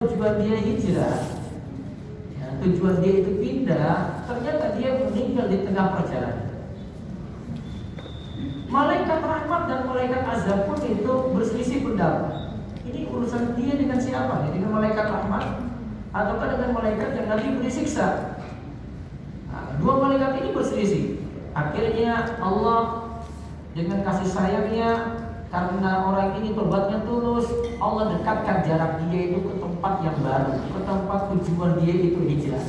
tujuan dia hijrah, ya, tujuan dia itu pindah, ternyata dia meninggal di tengah perjalanan. Malaikat rahmat dan malaikat azab pun itu berselisih pendapat. Ini urusan dia dengan siapa nih? Dengan malaikat rahmat ataukah dengan malaikat yang nanti beri siksa? Nah, dua malaikat ini berselisih. Akhirnya Allah dengan kasih sayangnya, karena orang ini tobatnya tulus, Allah dekatkan jarak dia itu ke tempat yang baru, ke tempat tujuan dia itu hijrah.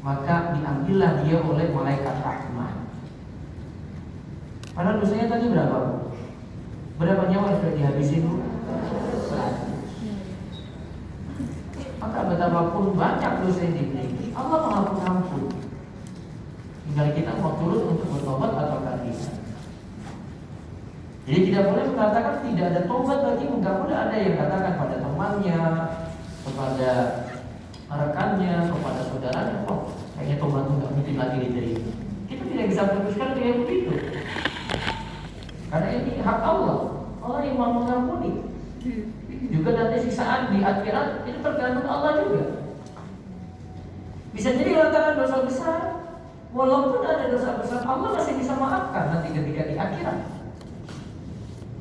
Maka diambillah dia oleh malaikat rahmat. Padahal dosanya tadi berapa? Berapa nyawa yang sudah dihabisin? 100. Maka betapapun banyak dosa yang dimiliki, Allah Maha Pengampun. Tinggal kita mau tulus untuk bertobat atau tidak. Jadi tidak boleh mengatakan tidak ada tobat bagimu. Tidak boleh ada yang katakan pada temannya, kepada rekannya, kepada saudaranya, oh kayaknya tobatmu nggak mungkin lagi diterima. Kita tidak bisa meneruskan kayak begitu. Karena ini hak Allah, Allah yang mau mengampuni. Juga nanti siksaan di akhirat itu tergantung Allah juga. Bisa jadi lantaran dosa besar, walaupun ada dosa besar, Allah masih bisa maafkan nanti ketika di akhirat.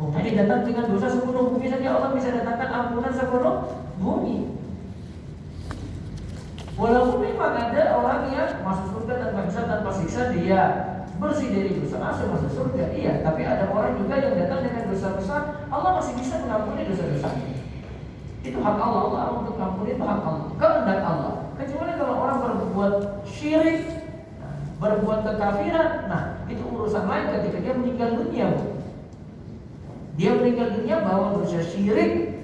Tadi datang dengan dosa sepenuh bumi saja, Allah bisa datangkan ampunan sepenuh bumi. Walaupun memang ada orang yang masuk surga tanpa hisab tanpa siksa, dia bersih dari dosa masuk surga, iya. Tapi ada orang juga yang datang dengan dosa besar, Allah masih bisa mengampuni dosa-dosa. Itu hak Allah, Allah untuk mengampuni itu hak Allah, kehendak Allah. Kecuali kalau orang berbuat syirik, berbuat kekafiran, nah itu urusan lain ketika dia meninggal dunia. Dia meninggal dunia bawa dosa syirik,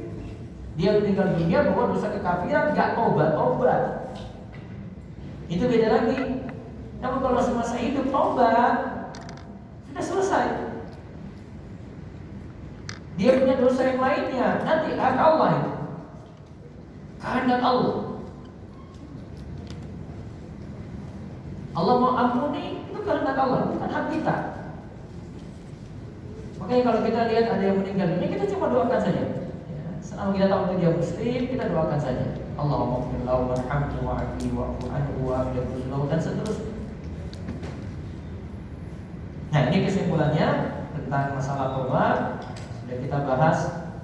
dia meninggal dunia bawa dosa kekafiran, gak tobat. Itu beda lagi. Namun kalau semasa hidup tobat, sudah selesai. Dia punya dosa yang lainnya, nanti hak Allah itu, kehendak Allah. Allah mau ampuni, itu kehendak Allah, bukan hak kita. Makanya kalau kita lihat ada yang meninggal dunia, kita cuma doakan saja. Selama kita tahu itu dia muslim, kita doakan saja. Allahumma ighfir lahu warhamhu wa'afihi wa'fu anhu wa'afiyhu dan seterusnya. Nah, ini kesimpulannya tentang masalah tobat sudah kita bahas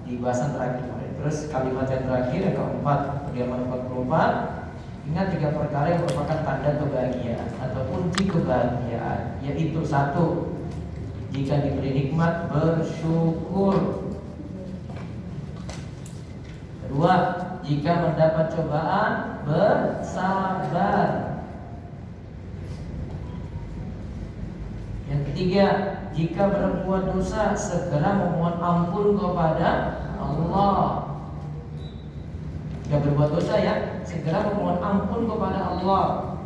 di bahasan terakhir. Terus kalimat yang terakhir yang keempat, halaman 44, ingat 3 perkara yang merupakan tanda kebahagiaan atau kunci kebahagiaan, yaitu 1, jika diberi nikmat bersyukur. 2, jika mendapat cobaan bersabar. Yang ketiga, jika berbuat dosa segera memohon ampun kepada Allah. Jika berbuat dosa ya, segera memohon ampun kepada Allah.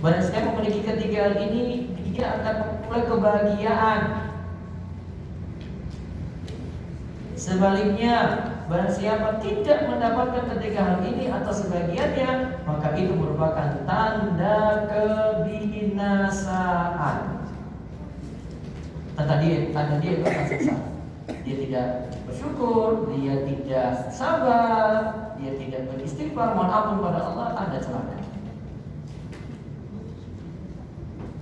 Barang siapa memiliki ketiga hal ini, dia akan memulai kebahagiaan. Sebaliknya, barang siapa tidak mendapatkan ketiga hal ini atau sebagiannya, maka itu merupakan tanda kebinasaan. Tanda dia itu akan susah. Dia tidak bersyukur, dia tidak sabar, dia tidak beristighfar, mohon ampun pada Allah, tanda celaka.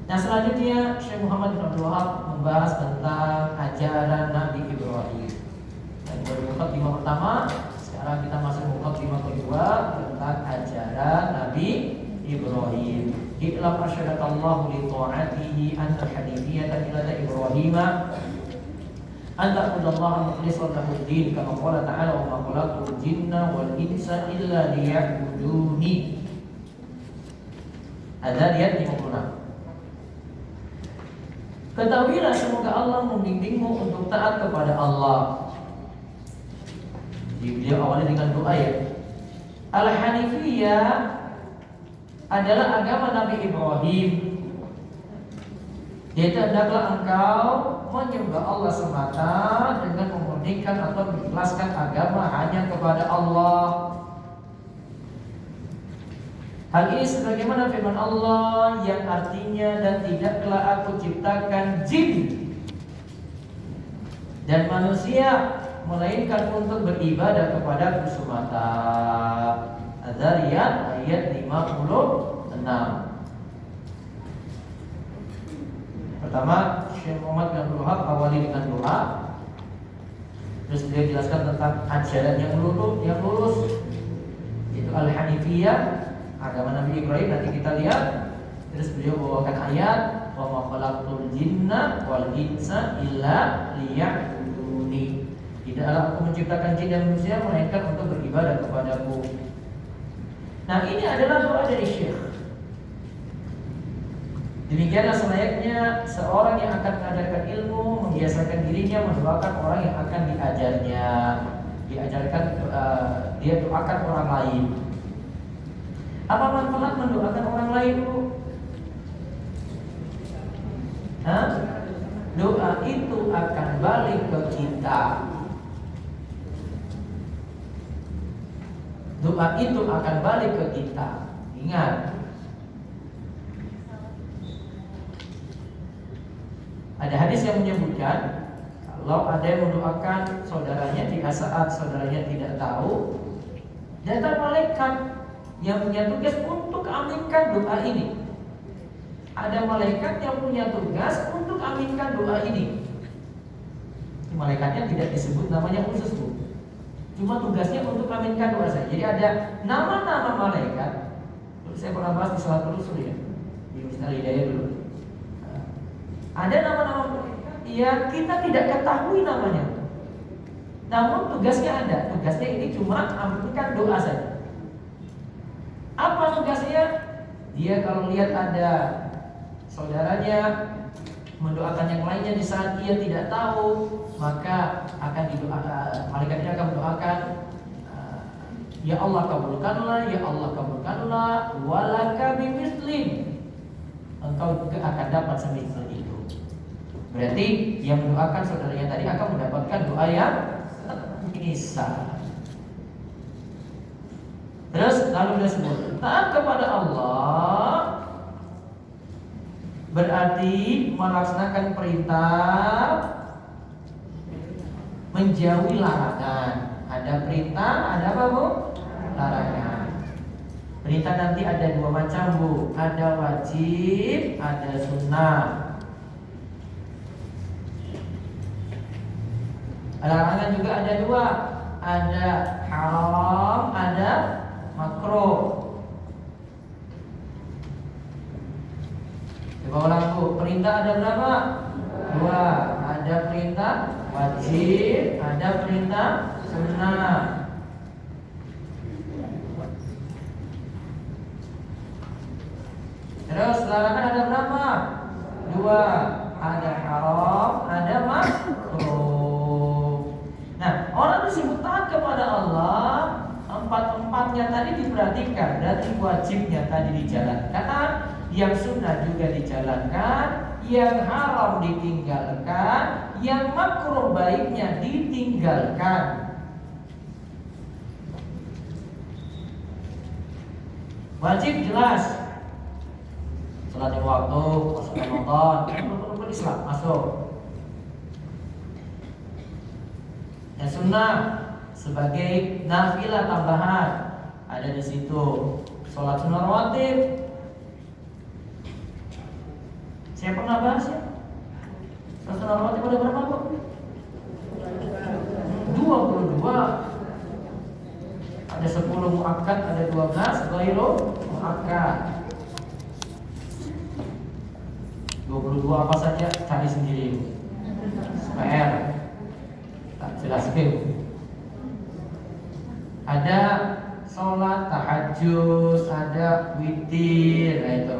Nah, selanjutnya Syekh Muhammad bin Abdul Wahab membahas tentang ajaran Nabi Ibrahim. Dan dari mukadimah pertama, sekarang kita masuk mukadimah kedua tentang ajaran Nabi Ibrahim. I'lam asyhadakallahu li ta'atihi an al-hanifiyata ila Ibrahim an ta'budallaha mukhlishan lahu ad-din kama qala ta'ala wa ma khalaqtul jinna wal insa illa liya'buduni. Adzariyat 56. Ketahuilah semoga Allah membimbingmu untuk taat kepada Allah. Beliau awalnya dengan doa ya. Al-Hanifiyah adalah agama Nabi Ibrahim. Yaitu hendaklah engkau menyembah Allah semata dengan memurnikan atau mengikhlaskan agama hanya kepada Allah. Hal ini sebagaimana firman Allah yang artinya, dan tidaklah aku ciptakan jin dan manusia melainkan untuk beribadah kepada semata. Az-Zariyat ayat 56. Pertama, Syekh Muhammad bin Abdul Wahab awali dengan doa. Terus beliau jelaskan tentang ajaran yang lurus, itu Al-Hanifiyah, agama Nabi Ibrahim. Nanti kita lihat. Terus beliau bawakan ayat, wa ma khalaqtul jinna wal insa illa liya'buduni. Tidaklah aku menciptakan jin dan manusia melainkan untuk beribadah kepadaku. Nah, ini adalah doa dari Syekh. Demikianlah selayaknya seorang yang akan mengajarkan ilmu membiasakan dirinya mendoakan orang yang akan diajarnya. Dia doakan orang lain. Apa manfaat mendoakan orang lain, Bu? Doa itu akan balik ke kita. Doa itu akan balik ke kita. Ingat, ada hadis yang menyebutkan kalau ada yang mendoakan saudaranya di saat saudaranya tidak tahu, datang malaikat yang punya tugas untuk aminkan doa ini. Ada malaikat yang punya tugas untuk aminkan doa ini. Malaikatnya tidak disebut namanya khusus, Bu. Cuma tugasnya untuk aminkan doa saya. Jadi ada nama-nama malaikat. Saya pernah bahas di Salatul Usul ya, di Ustaz Hidayah dulu. Ada nama-nama malaikat yang kita tidak ketahui namanya. Namun tugasnya ada. Tugasnya ini cuma aminkan doa saja. Apa tugasnya? Dia kalau lihat ada saudaranya mendoakan yang lainnya di saat ia tidak tahu, maka akan didoakan. Malaikat ini akan mendoakan, ya Allah kabulkanlah, ya Allah kabulkanlah, walaka bimislin. Engkau juga akan dapat semisal itu. Berarti yang mendoakan saudaranya tadi akan mendapatkan doa yang bisa. Terus lalu dia sebut taat kepada Allah berarti melaksanakan perintah, menjauhi larangan. Ada perintah, ada apa, Bu? Larangan. Perintah nanti ada dua macam, Bu. Ada wajib, ada sunnah. Larangan juga ada dua. Ada haram, ada makruh. Coba ulang, Bu. Perintah ada berapa? Dua. Ada perintah wajib, ada perintah sunnah. Terus larangan ada berapa? Dua. Ada haram, ada makruh. Nah, orang disebut taat kepada Allah, empat-empatnya tadi diperhatikan. Berarti wajibnya tadi dijalankan, yang sunnah juga dijalankan, yang haram ditinggalkan, yang makruh baiknya ditinggalkan. Wajib jelas, salat lima waktu, puasa Ramadan, rukun Islam masuk. Yang sunnah sebagai nafilah tambahan ada di situ. Salat sunnah rawatib. Saya pernah bahas ya. Salat sunnah rawatib ada berapa, Bu? 22. Ada 10 muakkad, ada 12 ghairu muakkad. 22 apa saja cari sendiri. PR tak jelaskan. Ada sholat tahajud, ada witir, nah itu.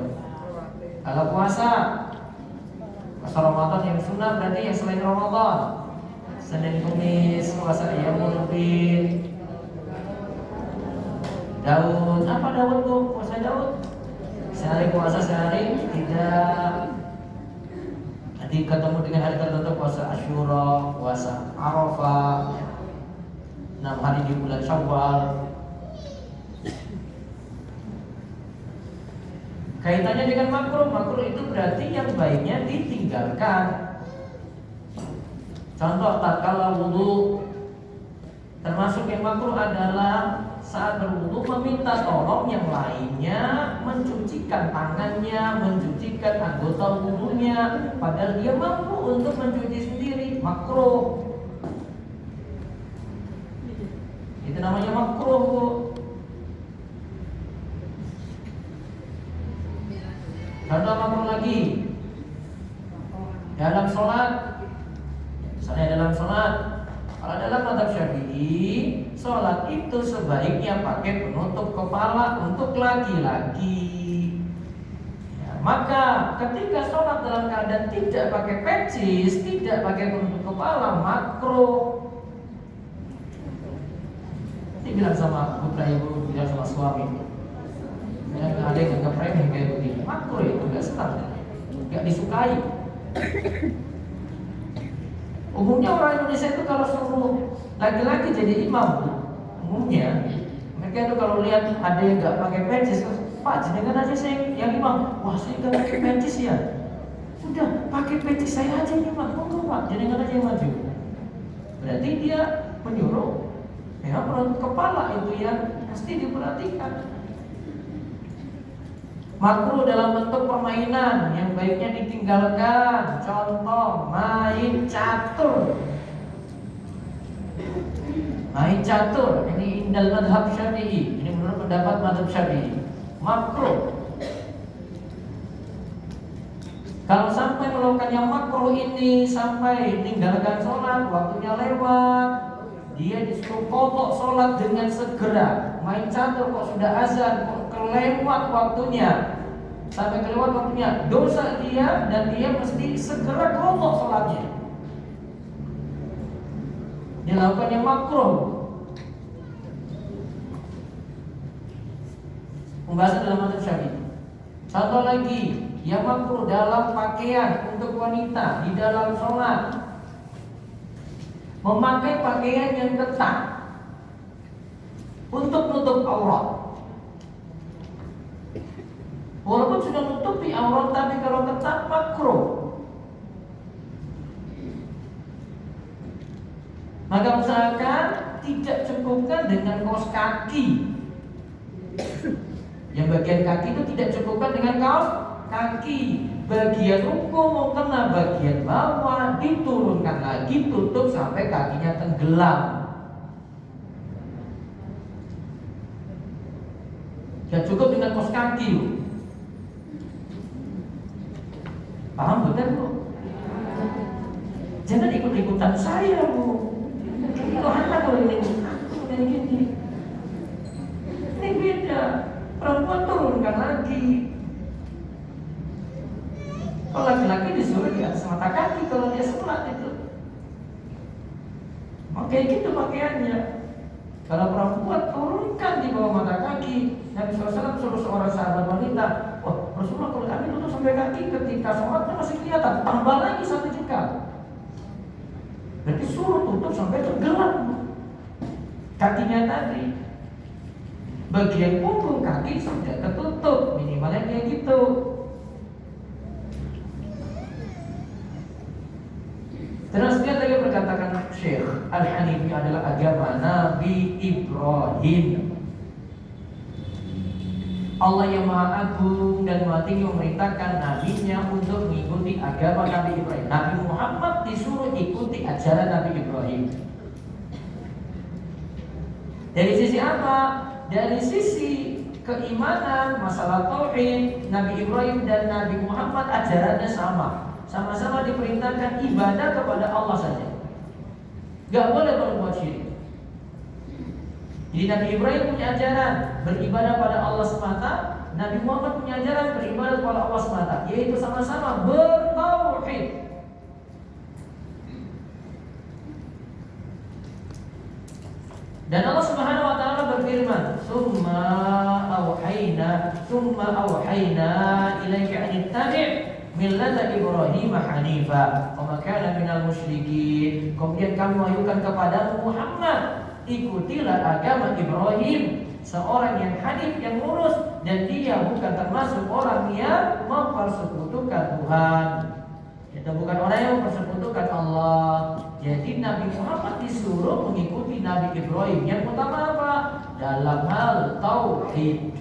Kalau puasa Ramadan yang sunnah berarti yang selain Ramadan. Senin Kamis, puasa Ayyamul Bid. Daud, apa Daud, Bu? Puasa Daud. Sehari puasa, sehari tidak. Nanti ketemu dengan hari tertentu, puasa Asyura, puasa Arafah, 6 hari di bulan Syawal. Kaitannya dengan makruh. Makruh itu berarti yang baiknya ditinggalkan. Contoh tatkala wudu Termasuk yang makruh adalah saat berwudu meminta tolong yang lainnya mencucikan tangannya, mencucikan anggota wudunya, padahal dia mampu untuk mencuci sendiri. Makruh. Itu namanya makruh, Bu. Contoh makruh lagi dalam sholat. Misalnya dalam sholat, kalau dalam mazhab Syafi'i, sholat itu sebaiknya pakai penutup kepala untuk laki-laki. Ya, maka ketika sholat dalam keadaan tidak pakai pecis, tidak pakai penutup kepala, makruh. Ini bilang sama putra ibu, bilang sama suami. Ya, ada yang nge-frame kayak begini, makruh itu nggak senang, nggak disukai. Umumnya orang Indonesia itu kalau suruh laki-laki jadi imam, umumnya mereka itu kalau lihat ada yang nggak pakai pecis, Pak jenengan aja saya yang imam. Wah saya nggak pakai pecis ya. Sudah pakai pecis saya aja yang imam. Monggo Pak jenengan aja yang maju. Berarti dia menyuruh ya penutup kepala itu yang pasti diperhatikan. Makruh dalam bentuk permainan yang baiknya ditinggalkan. Contoh main catur. Main catur ini indal madhab Syafi'i. Ini menurut pendapat madhab Syafi'i. Makruh. Kalau sampai melakukan yang makruh ini sampai meninggalkan sholat, waktunya lewat, dia disuruh pokok sholat dengan segera. Main catur kok sudah azan, kok kelewat waktunya, sampai kelewat waktunya, dosa dia dan dia mesti segera pokok sholatnya. Dia lakukan yang makruh. Pembahasan dalam mazhab Syafi'i. Contoh lagi, yang makruh dalam pakaian untuk wanita di dalam sholat, memakai pakaian yang ketat untuk nutup aurat. Walaupun sudah nutupi aurat, tapi kalau ketat makruh. Maka usahakan tidak cukupkan dengan kaos kaki. Yang bagian kaki itu tidak cukupkan dengan kaos kaki. Bagian ruku mau kena bagian bawah, diturunkan lagi, tutup sampai kakinya tenggelam. Gak cukup dengan kaos kaki. Paham betul Bu? Jangan ikut-ikutan saya Bu. Itu anak kalau ini gini. Ini beda. Perempuan turunkan lagi. Kalau laki-laki disuruh di atas mata kaki kalau dia sholat itu. Kayak gitu pakaiannya. Kalau perempuan turunkan di bawah mata kaki. Nabi SAW suruh seorang sahabat wanita, wah Rasulullah kalau kami tutup sampai kaki ketika sholatnya masih kelihatan, tambah lagi satu jengkal. Berarti suruh tutup sampai tenggelam kakinya tadi. Bagian punggung kaki sudah ketutup, minimalnya kayak gitu. Terus dia tadi berkatakan Syekh Al-Hanifi adalah agama Nabi Ibrahim. Allah yang Maha Agung dan Maha Tinggi memerintahkan nabinya untuk mengikuti agama Nabi Ibrahim. Nabi Muhammad disuruh ikuti ajaran Nabi Ibrahim. Dari sisi apa? Dari sisi keimanan, masalah tauhid, Nabi Ibrahim dan Nabi Muhammad ajarannya sama. Sama-sama diperintahkan ibadah kepada Allah saja. Gak boleh berbuat syirik. Jadi Nabi Ibrahim punya ajaran beribadah pada Allah semata, Nabi Muhammad punya ajaran beribadah kepada Allah semata, yaitu sama-sama bertauhid. Dan Allah Subhanahu wa taala berfirman, "Tsumma auhayna ilaika an ittabi' millata Ibrahim hanifa wa ma kana minal musyrikin." Kemudian kami wahyukan kepada Muhammad, ikutilah agama Ibrahim, seorang yang hanif, yang lurus, dan dia bukan termasuk orang yang mempersekutukan Tuhan. Itu bukan orang yang mempersekutukan Allah. Jadi Nabi Muhammad disuruh mengikuti Nabi Ibrahim. Yang pertama apa? Dalam hal tauhid.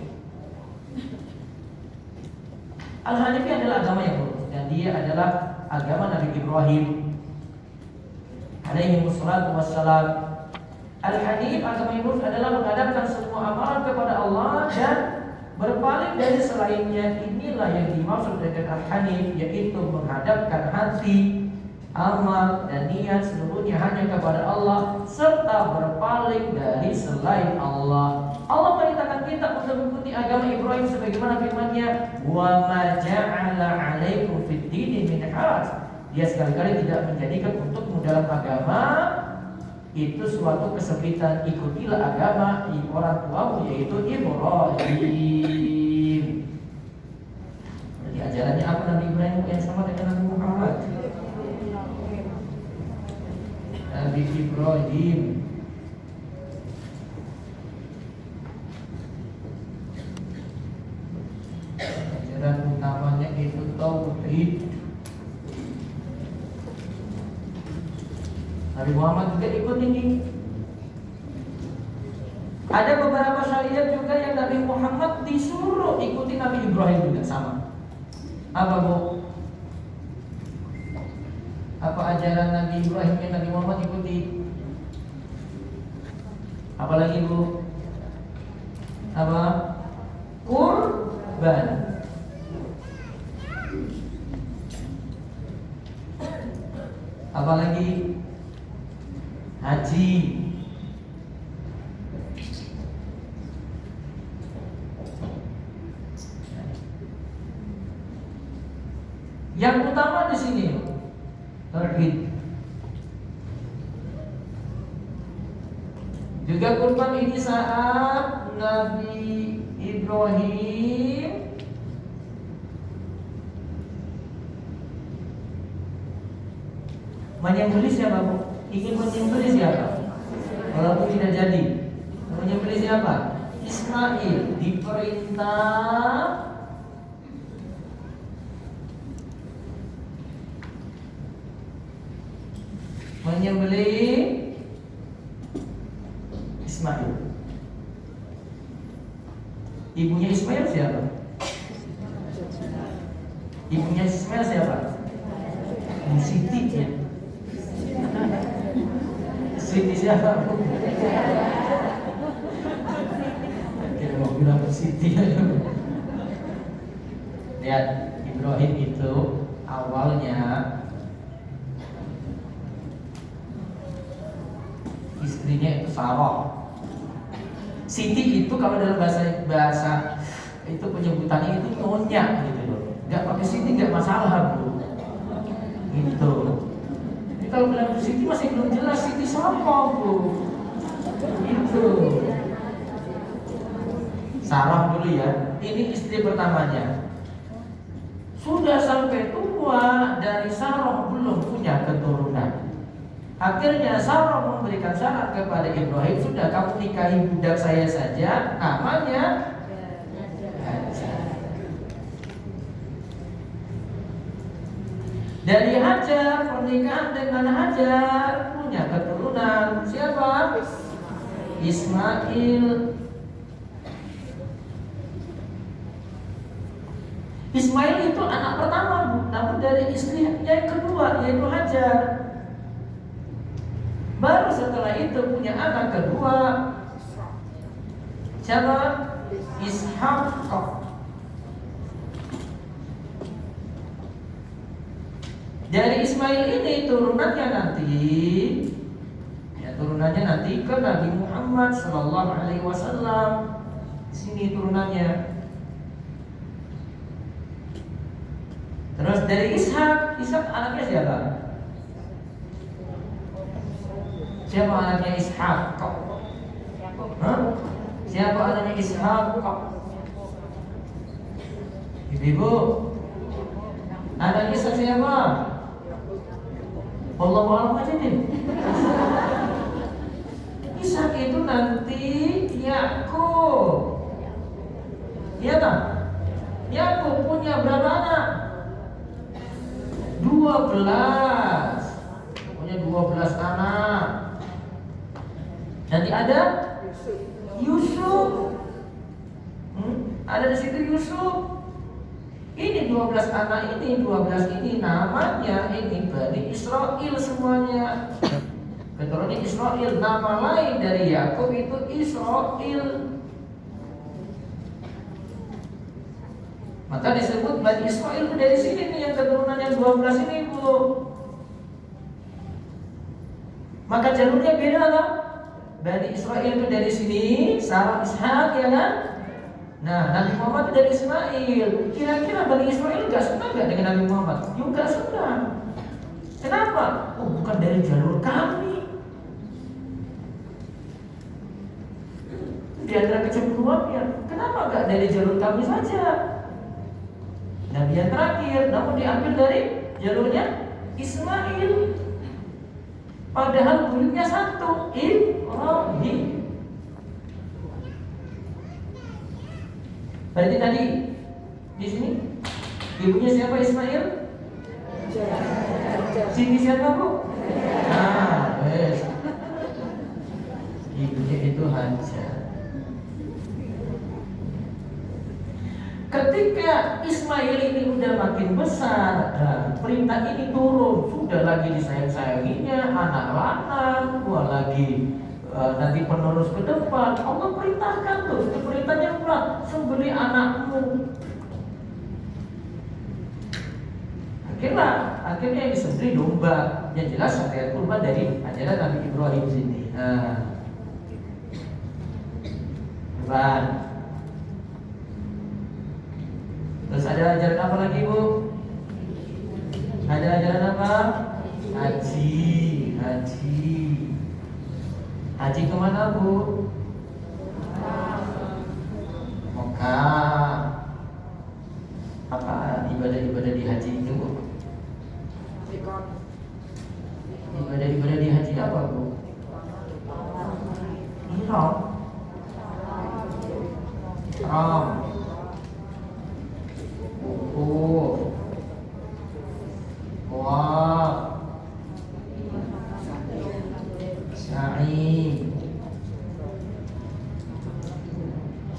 Al-Hanifi adalah agama yang lurus dan dia adalah agama Nabi Ibrahim alaihi wassalatu wassalam. Al-Hanif, agama yang lurus adalah menghadapkan semua amalan kepada Allah dan berpaling dari selainnya. Inilah yang dimaksud dengan Al-Hanif, yaitu menghadapkan hati, amal dan niat seluruhnya hanya kepada Allah serta berpaling dari selain Allah. Allah perintahkan kita untuk mengikuti agama Ibrahim sebagaimana firman-Nya, "Wa ma ja'ala 'alaikum fid dini min haraj." Dia sekali-kali tidak menjadikan untukmu dalam agama itu suatu kesempitan. Ikutilah agama orang tuamu yaitu Ibrahim. Jadi ajarannya apa Nabi Ibrahim yang sama dengan Nabi Muhammad? Nabi Ibrahim ajaran utamanya itu tauhid. Nabi Muhammad juga ikut ini. Ada beberapa syariat juga yang Nabi Muhammad disuruh ikuti Nabi Ibrahim juga sama. Apa Bu? Apa ajaran Nabi Ibrahim yang Nabi Muhammad ikuti? Apalagi Bu? Apa? Kurban. Apalagi? Haji. Yang utama di sini tauhid. Juga kurban ini saat Nabi Ibrahim menyembelih siapa Bu? Ingin menyembelih siapa? Walaupun tidak jadi. Menyembelih siapa? Ismail. Diperintah menyembelih Ismail. Ibunya Ismail siapa? Ibunya Ismail siapa? Bu Siti ya. Siti siapa? Kita mau bilang Bu Siti. Lihat, Ibrahim itu awalnya istrinya itu Sarah. Siti itu kalau dalam bahasa itu penyebutannya itu nyonya gitu loh. Enggak pakai Siti enggak masalah, Bu. Gitu. Jadi kalau bilang Siti masih belum jelas Siti siapa, Bu. Gitu. Sarah dulu ya. Ini istri pertamanya. Sudah sampai tua dari Sarah belum punya keturunan. Akhirnya Sarah memberikan syarat kepada Ibrahim, sudah kamu nikahi budak saya saja, namanya Hajar. Dari Hajar, pernikahan dengan Hajar punya keturunan siapa? Ismail. Ismail itu anak pertama, Bu, namun dari istri yang kedua yaitu Hajar. Baru setelah itu punya anak kedua siapa? Ishak. Dari Ismail ini turunannya nanti, ya turunannya nanti ke Nabi Muhammad Sallallahu Alaihi Wasallam. Di sini turunannya. Terus dari Ishak anaknya siapa? Siapa anaknya Ishak? Siapa anaknya Ishak? Ibu, anak Ishak siapa? Wallahu a'lam aja deh. Ishak itu nanti Yakub. Iya tak? Yakub punya berapa anak? 12. Punya 12 12 anak. Nanti ada Yusuf. Ada di situ Yusuf. Ini 12 anak ini, 12 ini namanya ini Bani Israel semuanya. Keturunan Israel, nama lain dari Yakub itu Israel. Maka disebut Bani Israel itu dari sini nih, yang keturunan yang 12 ini, Bu. Maka jalurnya beda lah. Bani Israel itu dari sini, Sarah Ishak, ya kan? Nah, Nabi Muhammad itu dari Ismail. Kira-kira Bani Israel gak suka gak dengan Nabi Muhammad? Yuk gak suka. Kenapa? Oh, bukan dari jalur kami. Di antara kecemburuannya, kenapa gak dari jalur kami saja? Nabi yang terakhir, namun diambil dari jalurnya Ismail. Padahal buyutnya satu, Ibrahim. Berarti tadi di sini ibunya siapa? Ismail. Sini siapa, Bu? Nah, ibunya itu Hajar. Ketika Ismail ini udah makin besar dan perintah ini turun, sudah lagi disayang-sayanginya, anak lanang, lagi nanti penerus ke depan, Allah perintahkan tuh, perintahnya pula sembeli anakmu. Akhirnya yang disembeli domba, yang jelas syariat kurban dari ajaran Nabi Ibrahim sini. Kurban. Terus ada ajaran apa lagi, Bu? Ada ajaran apa? Haji. Haji kemana, Bu? Mekah. Apa ibadah-ibadah di haji itu, Bu? Ibadah-ibadah di haji apa, Bu? Ihram.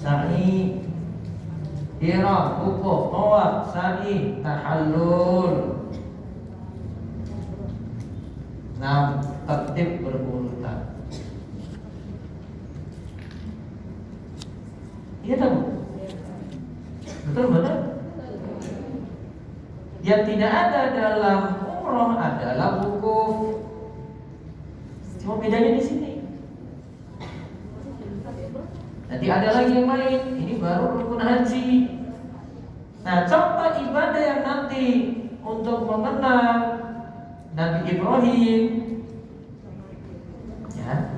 Sa'i, ihram, wukuf, tawaf, sa'i, tahallul. 6 tertib berurutan. Iya tak, Bu? Betul betul. Yang tidak ada dalam umroh adalah wukuf. Cuma bedanya di sini. Nanti ada lagi yang lain. Ini baru rukun haji. Nah, contoh ibadah yang nanti untuk mengenang Nabi Ibrahim. Ya,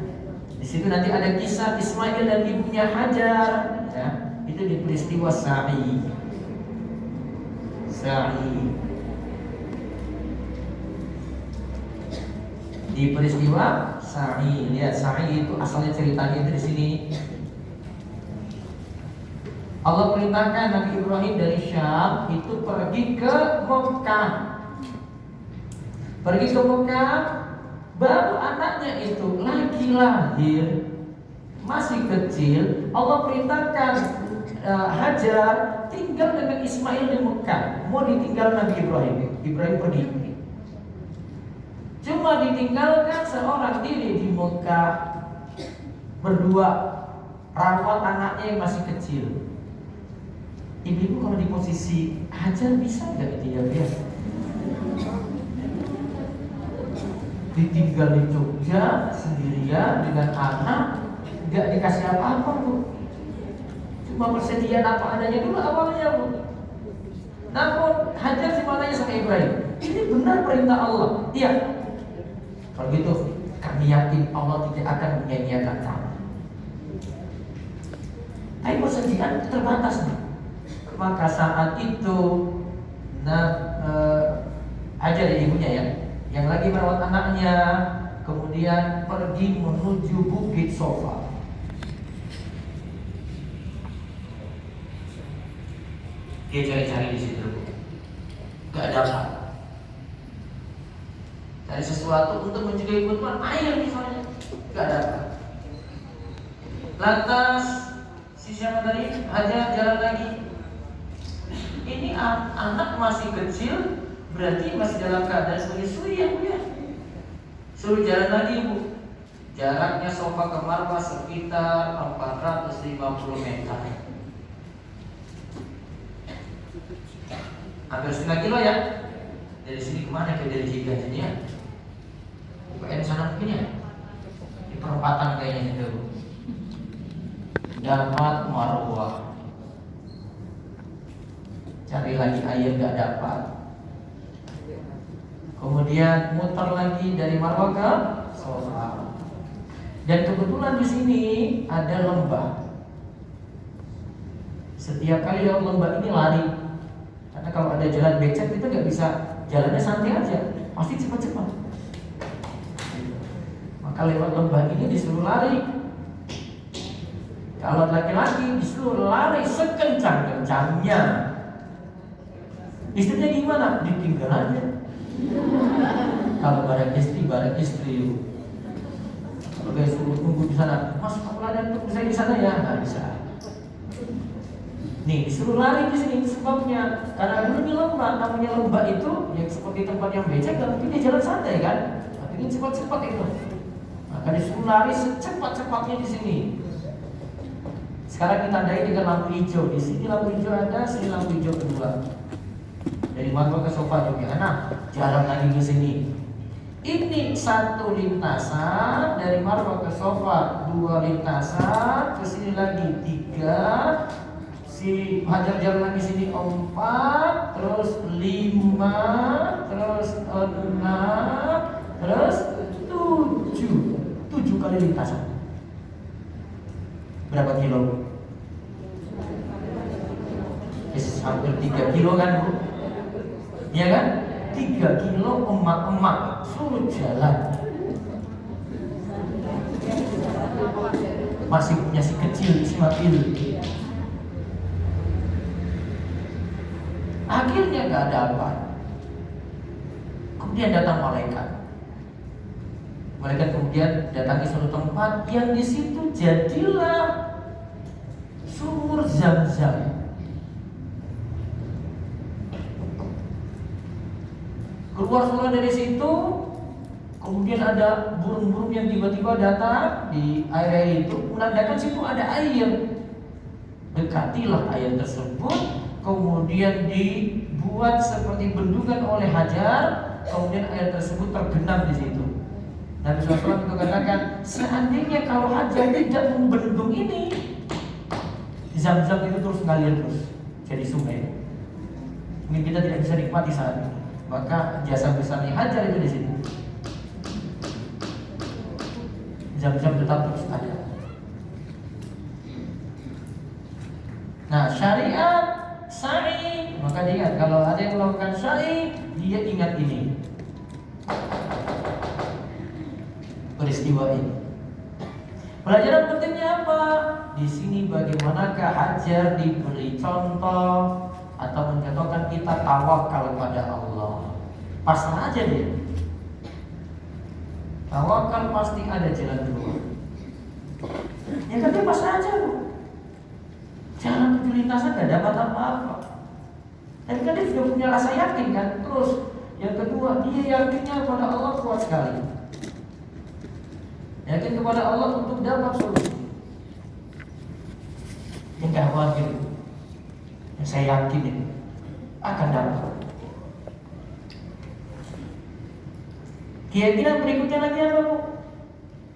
di situ nanti ada kisah Ismail dan ibunya Hajar. Ya, itu di peristiwa Sa'i. Di peristiwa Sa'i. Lihat, Sa'i itu asalnya ceritanya itu di sini. Allah perintahkan Nabi Ibrahim dari Syam itu pergi ke Mekah. Baru anaknya itu lagi lahir, masih kecil. Allah perintahkan Hajar tinggal dengan Ismail di Mekah. Mau ditinggal Nabi Ibrahim. Ibrahim pergi. Cuma ditinggalkan seorang diri di Mekah, berdua rawat anaknya yang masih kecil. Ibu kalau di posisi Hajar bisa nggak itu ya? Ditinggal di Jogja sendirian dengan anak, nggak dikasih apa-apa, Bu. Cuma persediaan apa adanya dulu awalnya, Bu. Namun Hajar semuanya sama Ibrahim. Ini benar perintah Allah. Iya. Kalau gitu kami yakin Allah tidak akan menyia-nyiakan kamu. Tapi persediaan terbatas nih. Maka saat itu Hajar ya ibunya ya, yang lagi merawat anaknya, kemudian pergi menuju Bukit Sofa. Dia cari-cari di situ, gak dapat. Ada sesuatu untuk mencegah kebutuhan air misalnya, nggak dapat. Lantas si siapa tadi Hajar jalan lagi. Ini anak masih kecil, berarti masih dalam keadaan sebagai suri ya Bu ya. Suruh jalan lagi Bu. Jaraknya Sofa ke Marwah sekitar 450 meter. Hampir setengah kilo ya. Dari sini kemana ke dari Jika ini ya? UPN sana mungkin ya? Di perempatan kayaknya itu. Dapat Marwah. Cari lagi air gak dapat. Kemudian muter lagi dari Marwah ke Sofa. Dan kebetulan di sini ada lembah. Setiap kali lewat lembah ini lari. Karena kalau ada jalan becek itu nggak bisa jalannya santai aja, pasti cepat-cepat. Maka lewat lembah ini disuruh lari. Kalau laki-laki disuruh lari sekencang-kencangnya. Istrinya gimana? Ditinggal aja. Kalau bareng istri. Kalau suruh tunggu di sana, Mas, aku ada untuk saya di sana ya, nggak bisa. Nih disuruh lari di sini sebabnya karena dulu di lembah, namanya lembah itu yang seperti tempat yang becek, nggak mungkin dia jalan santai kan? Ini cepat-cepat itu. Maka disuruh lari secepat-cepatnya di sini. Sekarang kita tandai dengan lampu hijau. Di sini lampu hijau ada, sini lampu hijau kedua. Dari Marwah ke Sofa juga. Nah, jalan lagi ke sini. Ini satu lintasan dari Marwah ke Sofa, 2 lintasan, ke sini lagi 3. Si Hajar jalan lagi sini 4, terus 5, terus 6, terus 7 kali lintasan. Berapa kilo? Hampir 3 kilo kan Bu? Iya kan? 3 kilo emak-emak suruh jalan. Masih punya si kecil, si Mapil. Akhirnya gak dapat. Kemudian datang malaikat. Malaikat kemudian datang ke suatu tempat yang di situ jadilah sumur Zam-Zam. Keluar semua dari situ. Kemudian ada burung-burung yang tiba-tiba datang di air itu, menandakan situ ada air. Dekatilah air tersebut. Kemudian dibuat seperti bendungan oleh Hajar. Kemudian air tersebut tergenang di situ. Nabi SAW itu katakan, seandainya kalau Hajar tidak membendung ini, Zam-Zam itu terus ngalir terus jadi sungai. Mungkin kita tidak bisa nikmati saat ini. Maka jasa besarnya Hajar itu di sini. Zam-Zam tetap terus ada. Nah, syariat sa'i, maka ingat kalau ada yang melakukan sa'i, dia ingat ini peristiwa ini. Pelajaran pentingnya apa? Di sini bagaimanakah Hajar diberi contoh atau mencontohkan kita tawakal kepada Allah. Pasrah aja dia. Tawakal pasti ada jalan keluar. Ya kan dia pasrah aja Bu. Jalan 7 lintasan gak dapat apa-apa. Tapi kan dia sudah punya rasa yakin kan. Terus yang kedua, dia yakinnya kepada Allah kuat sekali. Yakin kepada Allah untuk dapat solusi. Yang gak khawatir. Yang saya yakin ini akan dapat. Keyakinan berikutnya lagi apa Bu?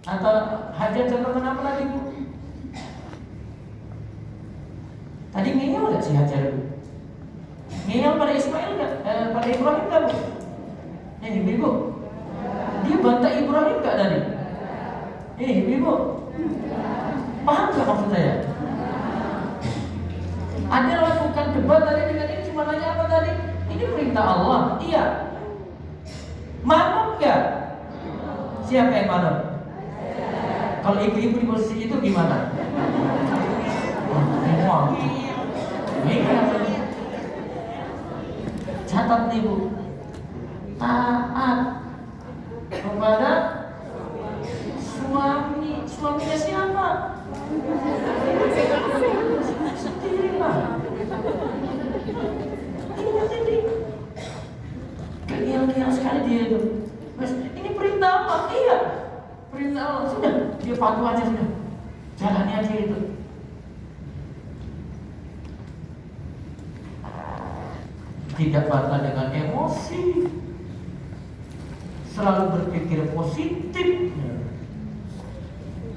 Atau Hajar contohkan apa lagi Bu? Tadi ngeyel gak si Hajar Bu? Ngeyel pada Ismail gak? Pada Ibrahim gak Bu? Ibu-ibu dia bantah Ibrahim gak tadi? Ibu-ibu paham gak maksud saya? Ada lakukan debat tadi dengan ini cuma nanya apa tadi? Ini perintah Allah. Iya. Manut gak? Siapa yang manut? Kalau ibu-ibu di posisi itu gimana? Catat nih Bu. Taat. tidak bantah dengan emosi, selalu berpikir positif.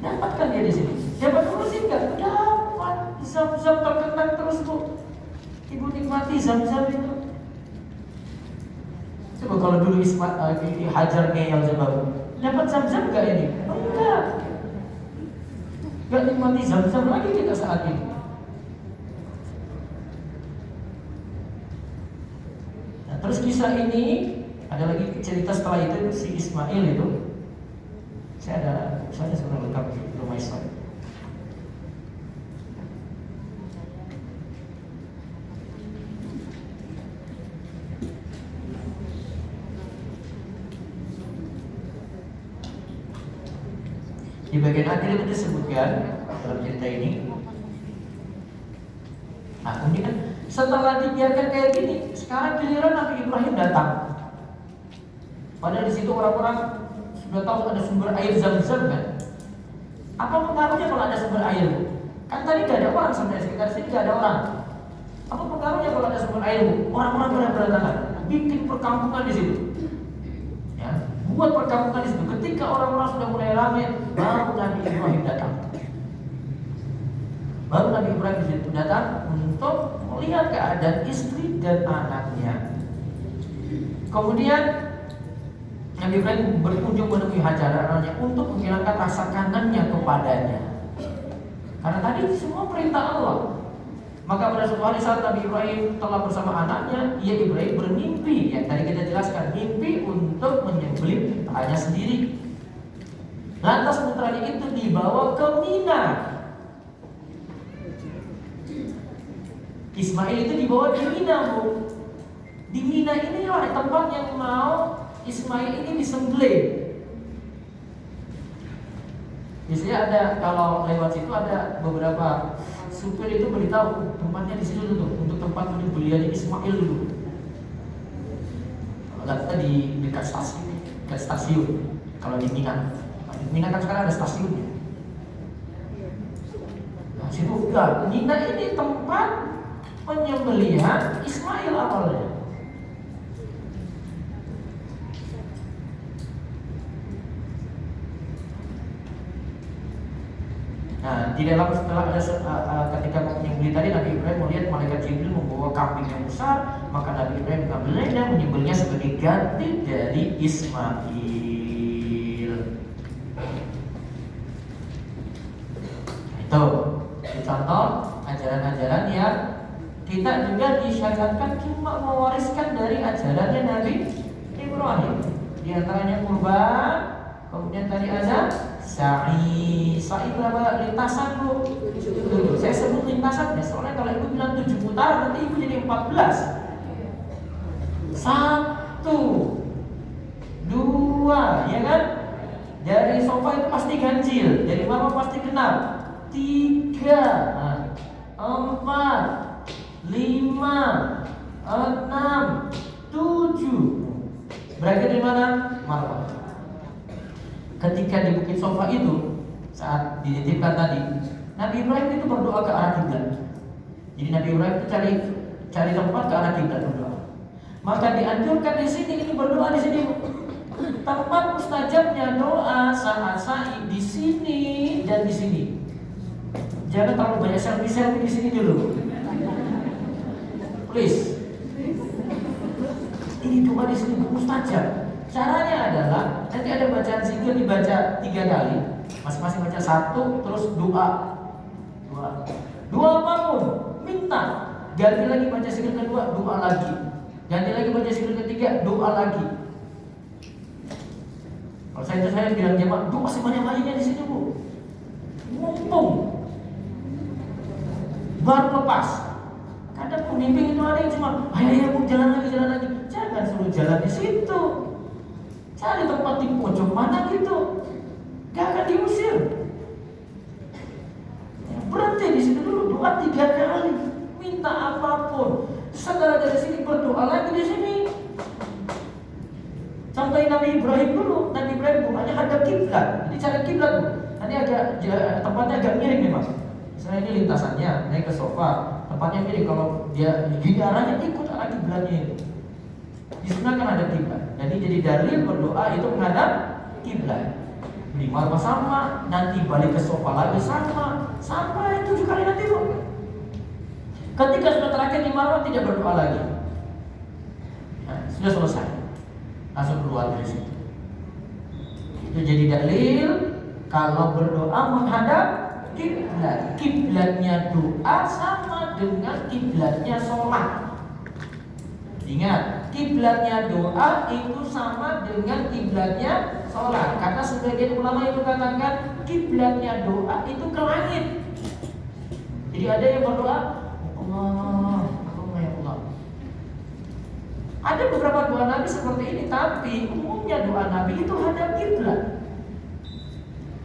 Dapatkan dia di sini. Dapat dulu sih enggak? Dapat. Zam-zam terkenang terus Bu. Ibu nikmati zam-zam itu. Coba kalau dulu Hajar ngeyel coba, dapat zam-zam enggak ini? Enggak. Enggak nikmati zam-zam lagi kita saat ini. Nah, terus kisah ini ada lagi cerita setelah itu si Ismail itu. Saya sebenarnya lengkap di rumah Ismail. Di bagian akhir itu disebutkan dalam cerita ini. Nah, kemudian setelah dibiarkan kayak gini, sekarang giliran Nabi Ibrahim datang. Padahal di situ orang-orang sudah tahu ada sumber air Zam-Zam kan? Apa pengaruhnya kalau ada sumber air? Kan tadi gak ada orang sebenarnya, sekitar sini gak ada orang. Apa pengaruhnya kalau ada sumber air? Orang-orang pada berdatangan, bikin perkampungan di situ. Ya, buat perkampungan di situ. Ketika orang-orang sudah mulai ramai, baru Nabi Ibrahim datang. Baru Nabi Ibrahim di situ datang untuk melihat keadaan istri dan anaknya. Kemudian Nabi Ibrahim berkunjung menemui Hajar anaknya untuk menghilangkan rasa kangennya kepadanya. Karena tadi semua perintah Allah. Maka pada suatu hari saat Nabi Ibrahim telah bersama anaknya, Ibrahim bermimpi. Yang tadi kita jelaskan, mimpi untuk menyembelih putranya sendiri. Lantas putranya itu dibawa ke Mina. Ismail itu dibawa di Mina, Bu. Di Mina inilah tempat yang mau Ismail ini disembelih. Biasanya ada, kalau lewat situ ada beberapa supir itu beritahu tempatnya di situ tuh, untuk tempat penyembelihan Ismail dulu. Kalau nggak kita di dekat stasiun. Kalau di Mina, kan sekarang ada stasiunnya. Nah, situ enggak. Mina ini tempat penyembelihan Ismail awalnya. Nah, di dalam setelah ada ketika menyembelih tadi, Nabi Ibrahim melihat malaikat Jibril membawa kambing yang besar, maka Nabi Ibrahim mengambilnya dan menyembelihnya sebagai ganti dari Ismail. Itu contoh ajaran-ajaran yang kita juga disyariatkan cuma mewariskan dari ajarannya Nabi Ibrahim. Di antaranya kurban, kemudian tadi ada sa'i berapa lintasan Bu? Saya sebut lintasan ya, soalnya kalau ibu bilang 7 putaran nanti ibu jadi 14. 1, 2, ya kan? Dari sofa itu pasti ganjil, dari mama pasti genap. 3, 4, 5, 6, 7. Berarti di mana? Marwah. Ketika di bukit sofa itu, saat dititipkan tadi, Nabi Ibrahim itu berdoa ke arah kiblat. Jadi Nabi Ibrahim itu cari tempat ke arah kiblat berdoa. Maka dianjurkan di sini ini berdoa di sini. Tempat mustajabnya doa saat sa'i di sini dan di sini. Jangan terlalu banyak selfie di sini dulu. Please. Ini doa di sini mustajab. Caranya adalah nanti ada bacaan zikir dibaca 3 kali, masing-masing baca 1, terus doa apapun, minta. Ganti lagi baca zikir kedua, doa lagi. Ganti lagi baca zikir ketiga, doa lagi. Kalau saya bilang jemaah, doa sebanyak-banyaknya di sini Bu. Mumpung baru lepas. Kadang pembimbing itu ada yang cuma, ayo Bu, jalan lagi. Jangan suruh jalan di situ. Cari tempat di pojok mana gitu, gak akan diusir. Berhenti di situ dulu, doa 3 kali, minta apapun. Setelah dari sini berdoa lagi di sini. Contohin Nabi Ibrahim dulu. Nabi Ibrahim doanya hadap kiblat. Jadi cara kiblat Bu. Nanti agak tempatnya agak miring nih Mas. Misalnya ini lintasannya naik ke sofa, tempatnya miring, kalau dia gini arahnya ikut arah kiblatnya itu. Di sana kan ada kiblat. Jadi dalil berdoa itu menghadap kiblat. 5 apa sama, nanti balik ke sofa lagi sama, sampai 7 kali nanti Bu. Ketika sudah terakhir 5 tidak berdoa lagi. Nah, sudah selesai. Langsung keluar dari situ. Itu jadi dalil kalau berdoa menghadap kiblat. Kiblatnya doa sama dengan kiblatnya sholat. Ingat, kiblatnya doa itu sama dengan kiblatnya sholat. Karena sebagian ulama itu katakan kiblatnya doa itu ke langit. Jadi ada yang berdoa Allah, ya Allah. Ada beberapa doa Nabi seperti ini, tapi umumnya doa Nabi itu hadap kiblat.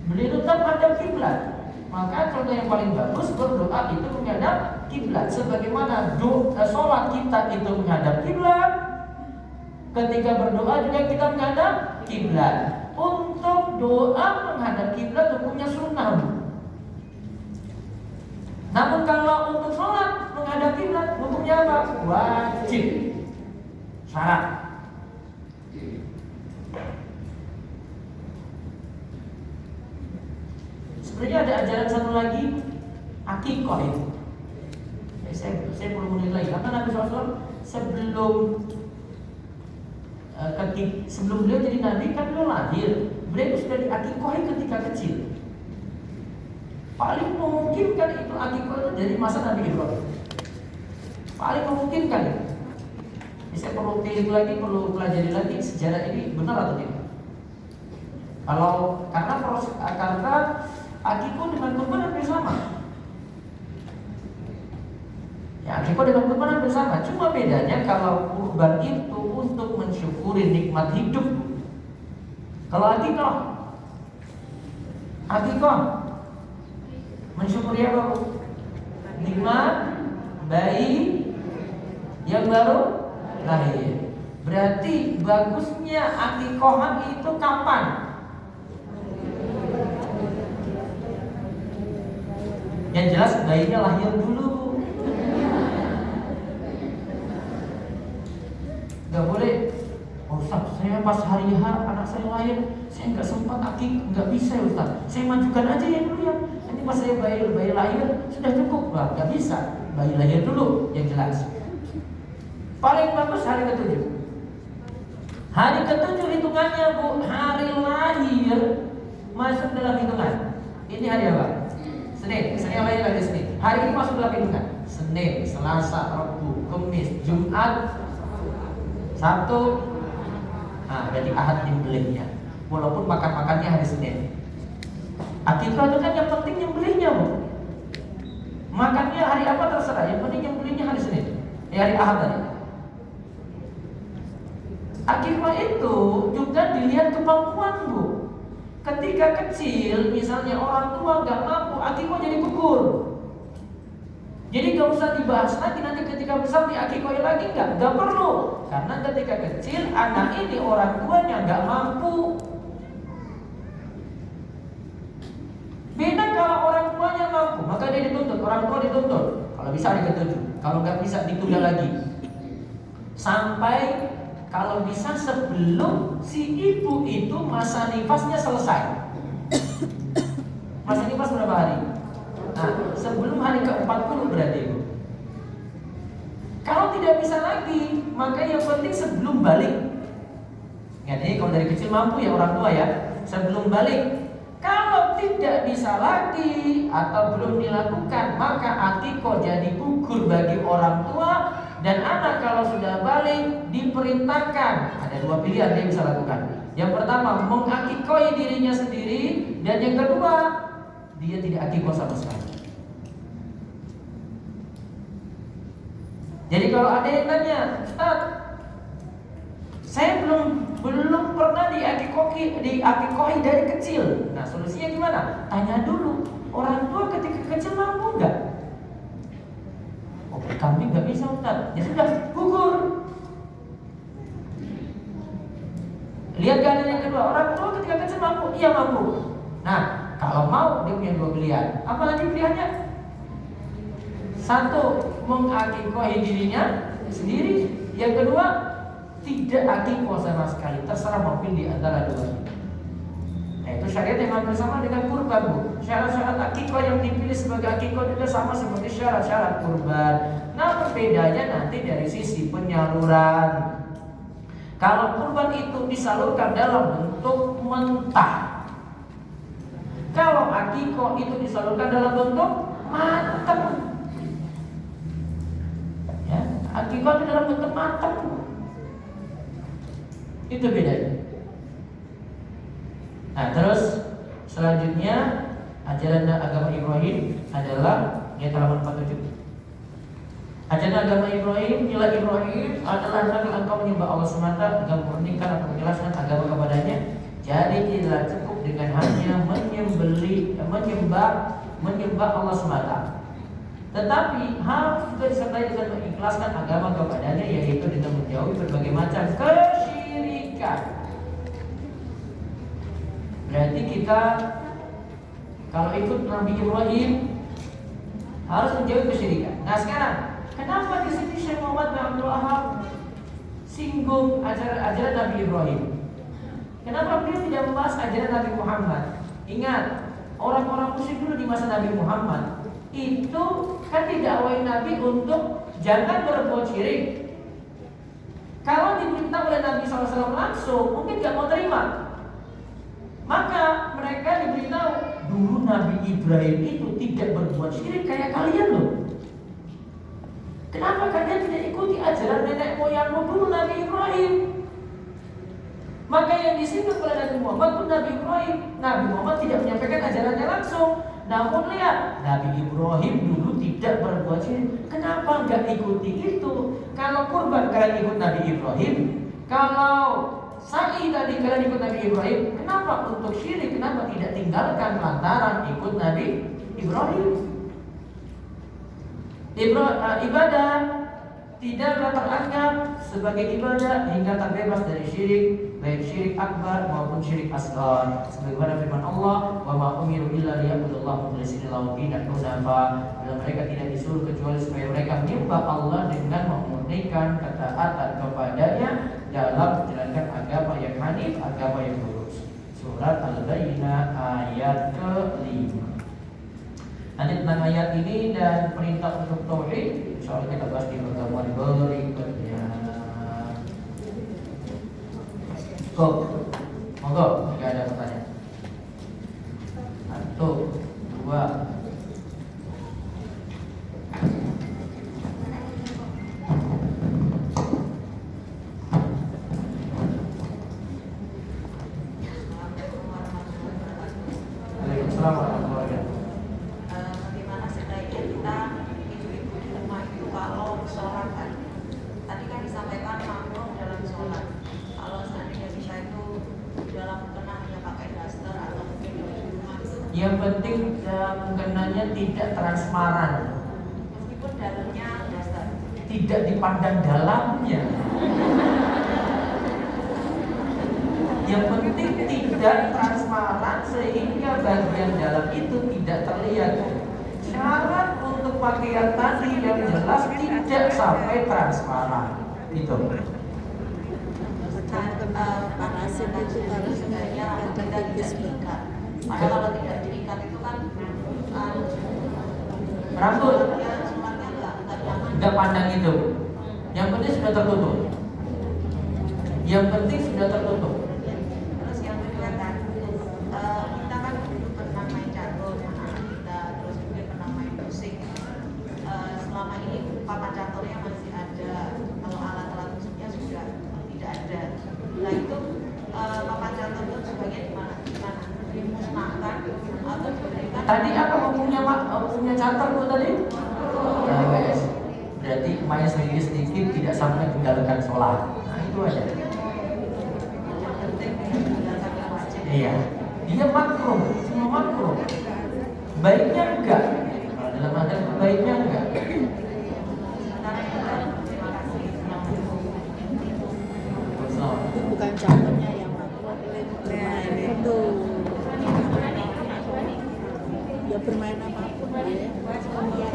Beliau tetap hadap kiblat. Maka contoh yang paling bagus berdoa itu menghadap kiblat. Sebagaimana sholat kita itu menghadap kiblat, ketika berdoa juga kita menghadap kiblat. Untuk doa menghadap kiblat hukumnya sunnah. Namun kalau untuk sholat menghadap kiblat hukumnya apa? Wajib. Syarat. Sebenarnya ada ajaran satu lagi, akikoh itu. Saya perlu menilai karena Nabi SAW sebelum beliau jadi Nabi kan beliau lahir, beliau sudah diakikohi ketika kecil. Paling memungkinkan itu akikoh itu dari masa Nabi Ibrahim. Paling memungkinkan itu. Saya perlu tilik lagi, perlu pelajari lagi sejarah ini benar atau tidak. Karena akikoh dengan kurban hampir sama. Ya, akikoh dengan kurban hampir sama. Cuma bedanya kalau kurban itu untuk mensyukuri nikmat hidup. Kalau akikoh mensyukuri apa? Nikmat bayi yang baru lahir. Berarti bagusnya akikohan itu kapan? Yang jelas bayinya lahir dulu. Gak boleh, Ustaz, saya pas hari H anak saya lahir, saya nggak sempat akik, nggak bisa ya Ustaz. Saya majukan aja yang dulu ya. Nanti pas saya bayi lahir sudah cukup, lah nggak bisa. Bayi lahir dulu yang jelas. Paling bagus hari ke-7. Hari ke-7 hitungannya Bu, hari lahir masuk dalam hitungan. Ini hari apa? Senin. Saya lahir hari Senin. Hari ini masuk dalam hitungan. Senin, Selasa, Rabu, Kamis, Jumat, Sabtu. Nah, berarti Ahad nyembelihnya. Walaupun makan-makannya hari Senin. Akikah itu kan yang penting nyembelihnya Bu. Makannya hari apa terserah, yang penting nyembelihnya hari Senin. Hari Ahad tadi. Akikah itu juga dilihat kemampuan Bu. Ketika kecil, misalnya orang tua gak mampu, akikah jadi gugur. Jadi gak usah dibahas lagi, nanti ketika besar diakikah lagi gak perlu. Karena ketika kecil, anak ini orang tuanya gak mampu. Beda kalau orang tuanya mampu, maka dia dituntut, orang tua dituntut. Kalau bisa hari ke-7, kalau gak bisa ditunda lagi. Sampai kalau bisa sebelum si ibu itu masa nifasnya selesai. Masa nifas berapa hari? Nah, sebelum hari ke-40 berarti. Kalau tidak bisa lagi, maka yang penting sebelum balik. Jadi kalau dari kecil mampu ya orang tua ya, sebelum balik. Kalau tidak bisa lagi atau belum dilakukan, maka akikah jadi gugur bagi orang tua. Dan anak kalau sudah balik diperintahkan, ada 2 pilihan dia bisa lakukan. Yang pertama, mengakikoi dirinya sendiri. Dan yang kedua, dia tidak akikah sama sekali. Jadi kalau ada yang tanya, Ustaz, saya belum pernah diakikoi dari kecil. Nah, solusinya gimana? Tanya dulu, orang tua ketika kecil mampu enggak? Kami nggak bisa Ustaz. Ya sudah, gugur. Lihat keadaan yang kedua, orang tua ketika kecil mampu, iya mampu. Nah, kalau mau dia punya 2 pilihan. Apa lagi pilihannya? Satu, mengakikohi dirinya sendiri. Yang kedua, tidak akikoh sama sekali, terserah mau pilih di antara dua. Nah, itu syariat yang hampir sama dengan kurban, Bu. Syarat-syarat akikoh yang dipilih sebagai akikoh juga sama seperti syarat-syarat kurban. Nah, bedanya nanti dari sisi penyaluran. Kalau kurban itu disalurkan dalam bentuk mentah, kalau akikoh itu disalurkan dalam bentuk matang. Ya, akikoh itu dalam bentuk matang. Itu bedanya. Nah, terus selanjutnya ajaran agama Ibrahim adalah ayat halaman 47. Ajaran agama Ibrahim, nilai Ibrahim adalah hendaklah engkau menyembah Allah semata dengan memurnikan atau menjelaskan agama kepadanya. Jadi tidak cukup dengan hanya menyembah Allah semata, tetapi harus juga disertai dengan mengikhlaskan agama kepadanya, yaitu dengan menjauhi berbagai macam kesyirikan. Berarti kita kalau ikut Nabi Ibrahim harus menjauhi kesyirikan. Nah, sekarang kenapa di sini Syekh Muhammad bin Abdul Wahab singgung ajaran Nabi Ibrahim? Kenapa beliau tidak membahas ajaran Nabi Muhammad? Ingat, orang-orang musyrik dulu di masa Nabi Muhammad itu kan didakwahi Nabi untuk jangan berbuat syirik. Kalau diperintah oleh Nabi SAW langsung, mungkin gak mau terima. Maka mereka diberitahu, dulu Nabi Ibrahim itu tidak berbuat syirik kayak kalian loh. Kenapa kalian tidak ikuti ajaran nenek moyangmu dulu Nabi Ibrahim? Maka yang disinggung oleh Nabi Muhammad pun Nabi Ibrahim. Nabi Muhammad tidak menyampaikan ajarannya langsung. Namun lihat, Nabi Ibrahim dulu tidak berbuat syirik. Kenapa nggak ikuti itu? Kalau kurban kalian ikut Nabi Ibrahim, kalau sa'i tadi kalian ikut Nabi Ibrahim, kenapa untuk syirik? Kenapa tidak tinggalkan lantaran ikut Nabi Ibrahim? Ibadah tidaklah teranggap sebagai ibadah hingga terbebas dari syirik, baik syirik akbar maupun syirik asghar. Sebagaimana firman Allah, "Wa ma umiru illa liya'budullaha mukhlishina lahu din hunafa." Dan mereka tidak disuruh kecuali supaya mereka menyembah Allah dengan memurnikan ketaatan kepadanya dalam menjalankan agama yang hanif, agama yang lurus. Surat Al-Bayyinah ayat ke-5. Nanti tentang ayat ini dan perintah untuk tauhid, insyaallah kita bahas di pertemuan berikutnya. Monggo, jika ada pertanyaan. 1, 2. Waalaikumsalam warahmatullahi wabarakatuh. Bagaimana sebaiknya kita ibu-ibu di rumah itu kalau sholat kan? Tadi kan disampaikan makmum dalam sholat. Kalau seandainya bisa itu dalam mukenahnya pakai daster atau mungkin di rumah itu. Yang penting mukenahnya tidak transparan. Meskipun dalamnya daster. Tidak dipandang dalamnya. Yang penting tidak transparan sehingga bagian dalam itu tidak terlihat. Syarat untuk pakaian tadi yang jelas tidak sampai transparan. Itu. Parasit itu harus sebenarnya tidak diikat. Karena kalau tidak diikat itu kan rambut sholatnya nggak nggak pandang itu. Yang penting sudah tertutup. Yang penting sudah tertutup. Terus yang kedua kan, kita kan dulu pernah main catur sama anak kita, terus juga pernah main musik. Selama ini papan caturnya masih ada, kalau alat-alat musiknya sudah tidak ada. Nah itu papan catur itu sebagian di mana? Dimusnahkan atau diberikan? Tadi apa hukumnya catur Bu tadi? Nah, guys. Berarti main sedikit-sedikit tidak sampai tinggalkan sholat. Nah itu aja. Yang penting meninggalkan yang wajib. Iya, dia makruh, semua makruh. Baiknya enggak. Kalau dalam adab baiknya enggak. Sementara itu kan, terima kasih. Itu bukan caturnya yang bermain itu ya bermain apapun ya.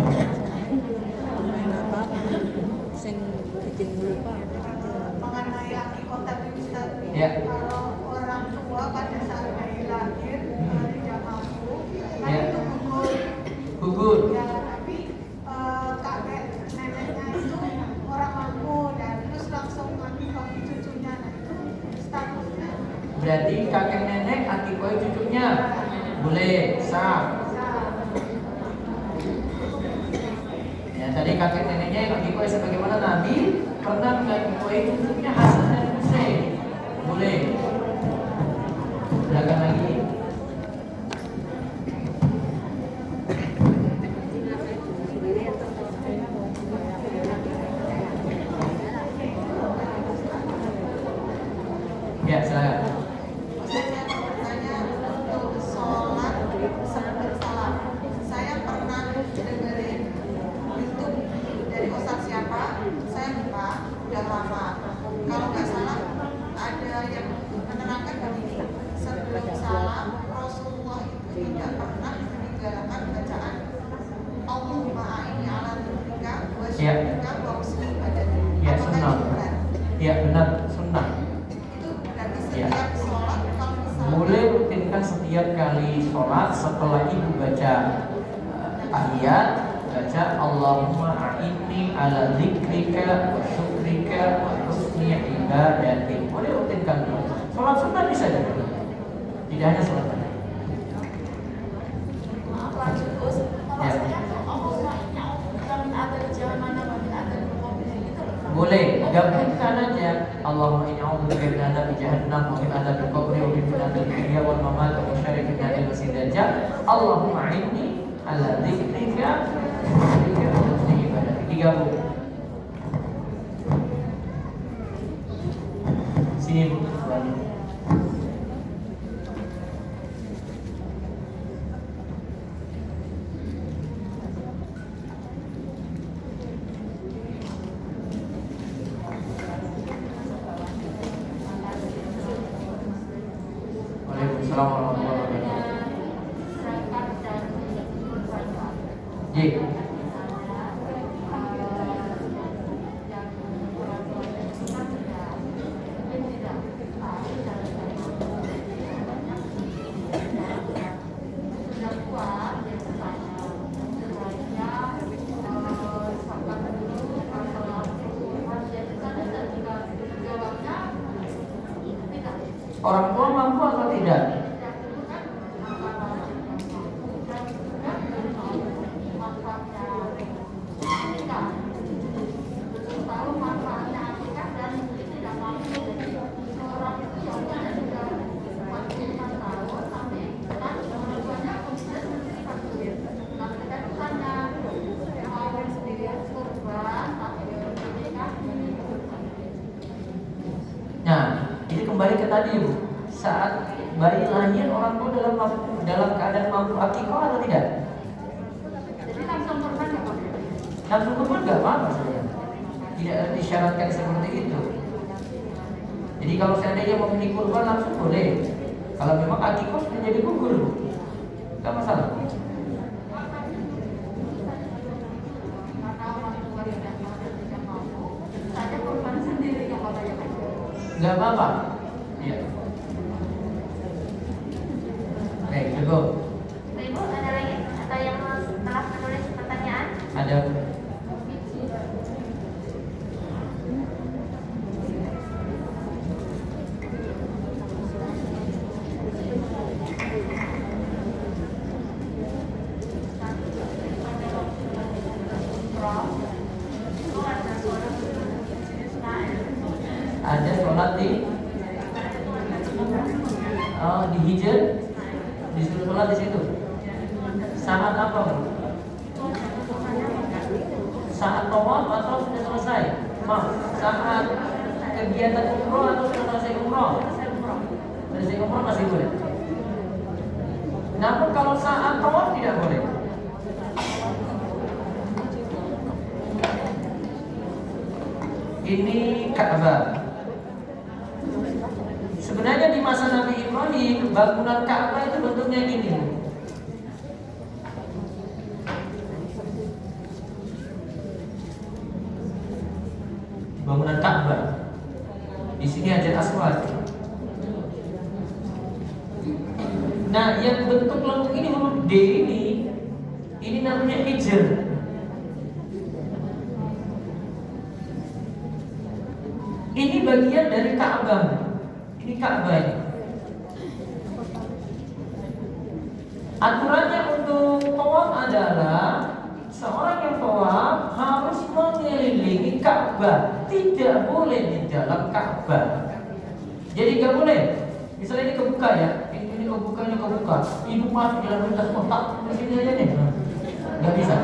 Berarti kakek nenek akikoi cucunya boleh sah. Ya, tadi kakek neneknya yang akikoi sebagaimana Nabi pernah mengakikoi cucunya Hasan dan Husain. Boleh. Silakan lagi. Ya, silakan. Saya mau bertanya untuk sholat sebelum salam. Saya pernah dengerin YouTube dari Ustadz siapa, saya lupa, udah lama. Kalau nggak salah ada yang menerangkan begini, sebelum salam Rasulullah itu tidak pernah meninggalkan bacaan Allahumma a'inni ala dzikrika wa syukrika wa husni ibadatik. Ya, Apakah sunnah. itu benar? Ya, benar, sunnah. Itu berarti Ya. setiap sholat kalau misalnya Boleh rutinkan setiap kali sholat setelah ibu baca tahiyat, baca Allahumma a'inni ala dzikrika wa syukrika wa husni ibadatik. Boleh rutinkan dulu. Sholat sunnah bisa juga. Tidak hanya sholat tahiyat. Maaf lanjut Gus. Kalau Ya. saya Allahumma inni a'udzubika min adzabil jahannam wa min adzabil qabr gitu loh. Boleh gabungkan aja Allahumma inni a'udzubika min adzabi jahannam wa min adzabil qabri wa min fitnatil mahya wal mamat wa min syarri fitnatil masiihid dajjal. Allahumma inni ala dzikrika wa syukrika wa husni ibadatik. Digabung. Sini Bu. Waalaikumsalam warahmatullahi wabarakatuh. Ye. Orang tua mampu atau tidak? Nah, ini kembali ke tadi Bu. Saat bayi lahir orang tua dalam keadaan mampu akikah atau tidak? Langsung kurban nggak apa-apa saja. Tidak disyaratkan seperti itu. Jadi kalau seandainya mau beli kurban langsung boleh. Kalau memang akikah sudah jadi gugur, nggak masalah. Nggak apa-apa. Iya. Baik, cukup. Ibu ada lagi atau yang telah menulis pertanyaan? Ada. Ada sholat di hijr, disuruh sholat di situ. Saat apa Bu? Saat tawaf atau sudah selesai? Saat kegiatan umroh atau sudah selesai umroh? Selesai umroh masih boleh. Namun kalau saat tawaf tidak boleh. Ini Ka'bah. Sebenarnya di masa Nabi Ibrahim bangunan Ka'bah itu bentuknya gini. Bangunan Ka'bah. Di sini Hajar Aswad. Nah, yang bentuk lengkung ini huruf D ini namanya hijr. Ini bagian dari Ka'bah. Ini Ka'bah ini. Aturannya untuk tawaf adalah seorang yang tawaf harus mengelilingi Ka'bah, tidak boleh di dalam Ka'bah. Jadi nggak boleh. Misalnya ini kebuka ya, ini kebuka. Ibu masuk dalam lintas kotak, di sini aja nih, nggak bisa.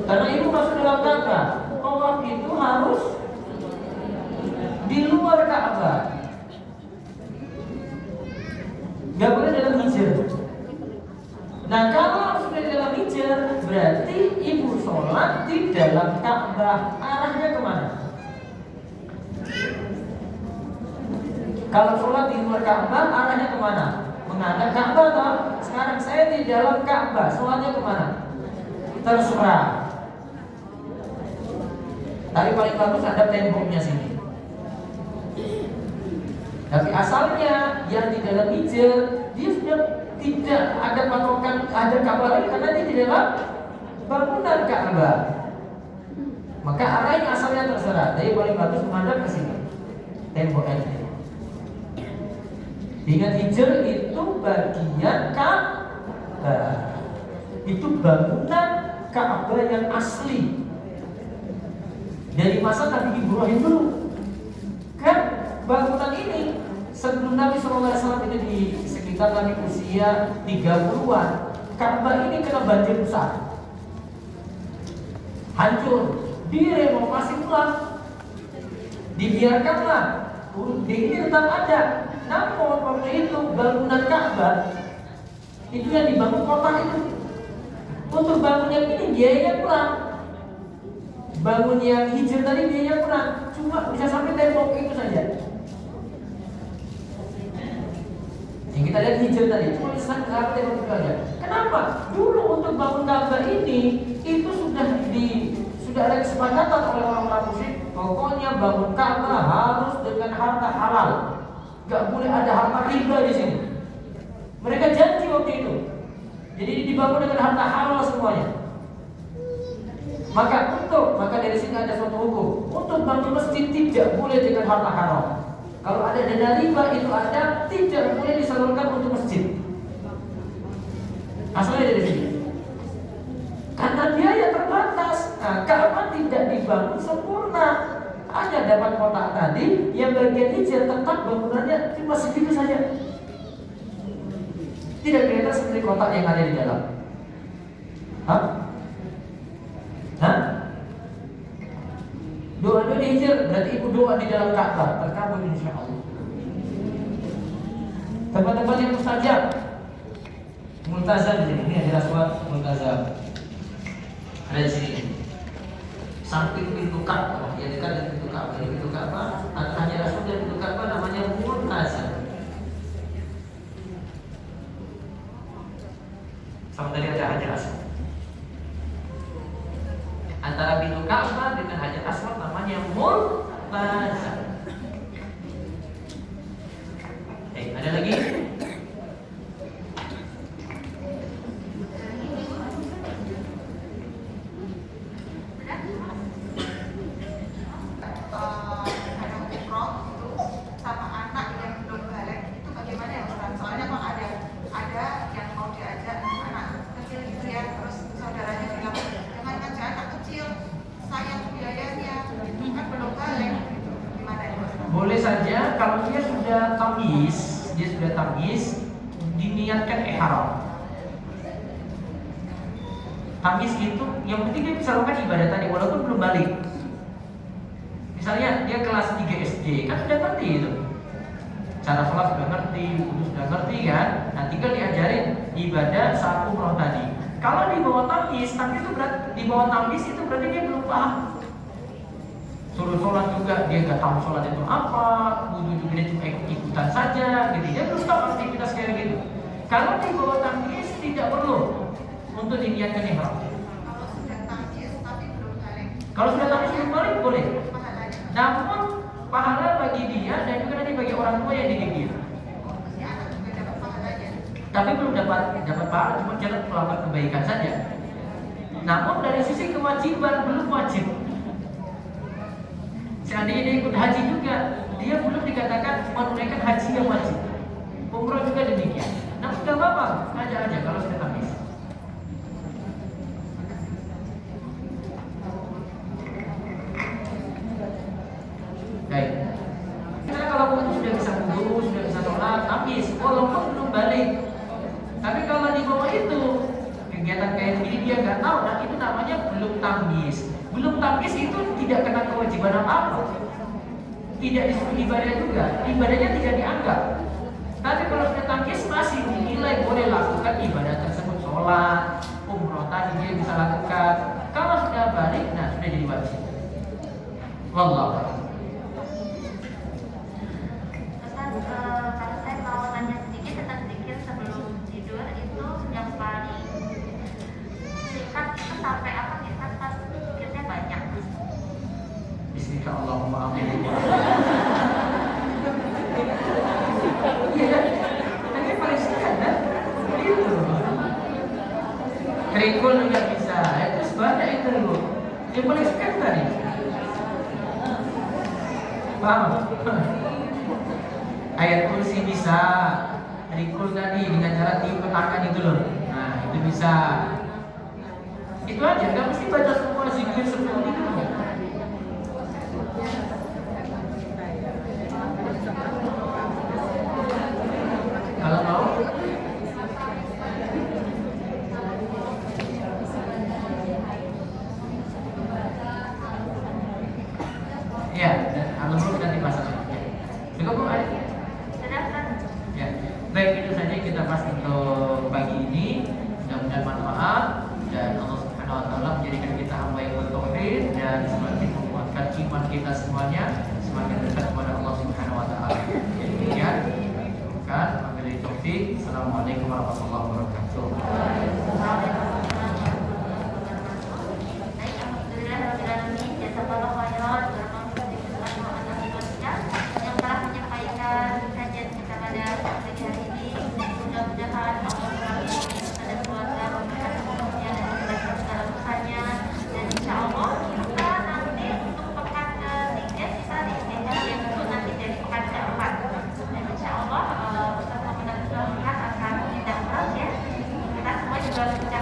Karena ibu masuk dalam Ka'bah, tawaf itu harus di luar Ka'bah. Gak boleh dalam hijr. Nah kalau sudah di dalam hijr, berarti ibu sholat di dalam Ka'bah. Arahnya kemana? Kalau sholat di luar Ka'bah, arahnya kemana? Menghadap Ka'bah toh? Sekarang saya di dalam Ka'bah, sholatnya kemana? Terserah. Tapi paling bagus ada temboknya sini. Tapi asalnya yang di dalam hijr, dia sudah tidak ada patokan ada Ka'bah lagi karena dia di dalam bangunan Ka'bah. Maka arahnya asalnya terserah. Jadi paling bagus menghadap ke sini. Temboknya. Ingat hijr itu bagian Ka'bah. Itu bangunan Ka'bah yang asli. Dari masa Nabi Ibrahim dulu. Kan bangunan ini sebelum Nabi SAW itu di sekitar Nabi usia 30-an, Ka'bah ini kena banjir besar, hancur, direnovasi ulang, dibiarkanlah ini tetap ada. Namun waktu itu bangunan Ka'bah itu yang dibangun kota itu, untuk bangun yang ini biayanya kurang, bangun yang hijr tadi biayanya kurang, cuma bisa sampai tembok itu saja. Yang kita lihat hijr tadi, cuma bisa sampai tembok itu saja. Kenapa? Dulu untuk bangun Ka'bah ini itu sudah ada kesepakatan oleh orang-orang musyrik. Pokoknya bangun Ka'bah harus dengan harta halal, gak boleh ada harta riba di sini. Mereka janji waktu itu. Jadi dibangun dengan harta halal semuanya. Maka dari sini ada suatu hukum. Untuk bangun masjid tidak boleh dengan harta haram. Kalau ada dana riba itu ada, tidak boleh disalurkan untuk masjid. Asalnya dari sini. Karena biaya terbatas. Nah, Ka'bah tidak dibangun sempurna. Hanya dapat kotak tadi, yang bagian hijr tetap bangunannya cuma segitu saja. Tidak kelihatan seperti kotak yang ada di dalam. Hah? Doa-doa di hijr berarti ibu doa di dalam Ka'bah terkabul insyaallah. Tempat-tempat yang mustajab, multazam di sini. Ini adalah suatu multazam. Ada di sini. Samping pintu Ka'bah, ya dekat dengan pintu Ka'bah. Di pintu Ka'bah, hanya Rasul dan pintu Ka'bah namanya multazam. Sama tadi ada Hajar Aswad. Antara pintu Ka'bah dengan Hajar Aswad namanya multazam. Ada lagi? Boleh saja kalau dia sudah tamyiz, diniatkan ihram. Tamyiz itu yang penting dia bisa lakukan ibadah tadi walaupun belum balik. Misalnya dia kelas 3 SD, kan sudah ngerti itu. Cara sholat sudah ngerti, wudhu sudah ngerti kan? Nah tinggal diajarin ibadah saat umroh tadi. Kalau di bawah tamyiz, tapi itu di bawah tamyiz itu berarti dia belum paham. Suruh sholat juga dia nggak tahu sholat itu apa, wudhu juga dia cuma ikut-ikutan saja, gitu. Dia belum tahu aktivitas kayak gitu. Kalau di bawah tamyiz tidak perlu untuk diniatkan ihram. Kalau sudah tamyiz tapi belum balik. Kalau sudah tamyiz belum balik boleh. Namun pahala bagi dia dan juga nanti bagi orang tua yang didik dia. Si anak juga dapat pahalanya. Tapi belum dapat pahala, cuma jangan melakukan kebaikan saja. Namun dari sisi kewajiban belum wajib. Seandainya dia ikut haji juga, dia belum dikatakan menunaikan haji yang wajib. Umroh juga demikian. Nah, sudah apa? Ngajak aja kalau sudah tamis. Baik. Karena kalau kamu sudah bisa wudu, sudah bisa sholat, tamis, walaupun belum balik. Tapi kalau di bawah itu kegiatan kayak gini dia nggak tahu, nah itu namanya belum tamis. Belum tamis itu tidak kena kewajiban apa-apa. Tidak disuruh ibadah juga, ibadahnya tidak dianggap. Tapi kalau sudah tamis masih dinilai boleh lakukan ibadah tersebut, sholat, umroh tadi dia bisa lakukan. Kalau sudah balik, nah sudah jadi wajib. Wallahu a'lam. Ustaz, kalau saya mau tanya sedikit tentang zikir sebelum tidur itu yang paling singkat itu sampai apa nih Ustaz? Pas zikirnya banyak. Bismillahirrahmanirrahim. Iya, tapi paling singkat kan? Itu. Kerikul juga bisa, itu sebanyak itu loh. Yang paling singkat tadi. Paham? Ayat kursi bisa, kerikul tadi dengan cara tiup tangan itu loh. Nah, itu bisa. Itu aja, nggak mesti baca semua zikir seperti itu. Kalau mau, ya, alhamdulillah nanti pasang. Cukup Bu, ada? Sudah Ustaz? Ya, baik itu saja kita bahas untuk pagi ini. Mudah-mudahan manfaat dan Allah Subhanahu Wa Taala menjadikan kita hamba yang bertauhid dan semakin menguatkan iman kita semuanya, semakin dekat kepada Allah Subhanahu Wa Taala. Demikian. Wabillahi taufik. Assalamualaikum warahmatullahi wabarakatuh. Baik, alhamdulillahirrahmanirrahim. Jazakallahu khairan yang telah menyampaikan kajian kita pada pagi hari ini. Mudah-mudahan Allah selalu pada keluarga memberkati dan memberikan segala usahanya. Dan insya Allah kita nanti untuk pekan ketiga kita diizinkan yaitu nanti dari pekan keempat. Dan insya Allah Ustaz Muhammad Abdul Rahman akan tidak berat ya. Kita semua juga